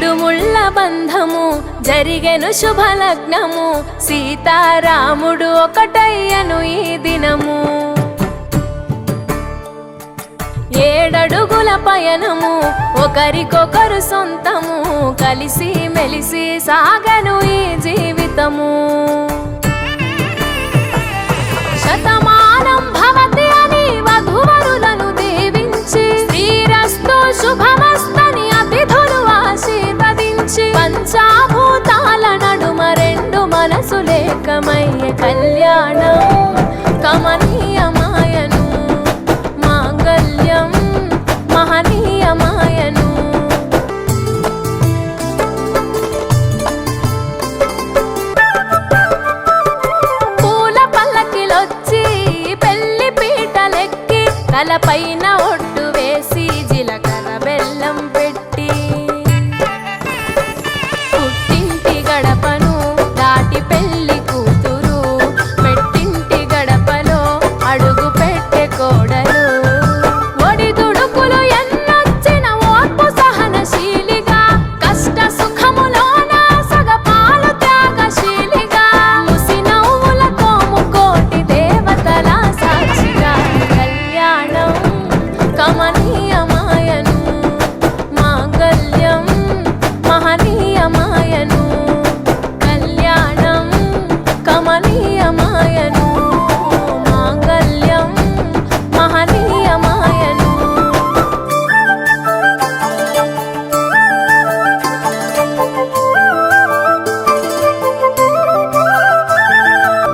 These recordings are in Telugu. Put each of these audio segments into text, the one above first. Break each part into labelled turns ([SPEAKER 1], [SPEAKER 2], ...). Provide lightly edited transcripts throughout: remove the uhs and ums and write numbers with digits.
[SPEAKER 1] ఇరుముళ్ళ బంధము జరిగెను శుభలగ్నము సీతారాముడు ఒకటయ్యను ఈ దినము 7 అడుగుల పయనము ఒకరికొకరు సొంతము కలిసి మెలిసి సాగను ఈ జీవితము శతమానం భవతి అని వధువరులను దీవించి శ్రీరస్తు శుభమస్తని అతిథులు ఆశీర్వదించి పంచాభూతాల నడుమ 2 మనసులేకమయ్యే కళ్యాణం కమనీయమాయను మాంగళ్యం మహనీయమాయను పూల పల్లకిలొచ్చి పెళ్లి పీటలెక్కి తలపైన ఒట్టు వేసి జీలకర్ర బెల్లం పెట్టి పుట్టింటి గడపను దాటి పెళ్లి కూతురు పెట్టింటి గడపలో అడుగు పెట్టే కోడలు ఒడిదుడుకులు ఎన్నొచ్చిన ఓర్పు సహనశీలిగా కష్ట సుఖములోన సగపాలు త్యాగశీలిగా ముసి నవ్వులతో ముకోటి దేవతల సాక్షిగా కళ్యాణం కమనీయమాయను మాంగళ్యం మహనీయమాయను కళ్యాణం కమనీయమాయను మాంగళ్యం మహనీయమాయను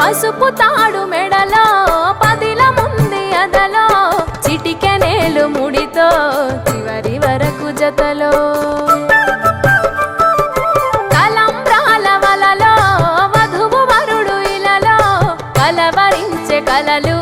[SPEAKER 1] పసుపు తాడు మెడలో పదిలముంది అదలో చిటికెనేలు ముడితో చివరి వరకు జతలో తలంబ్రాల వలలో వధువు వరుడు ఇలలో కలవరించే కలలు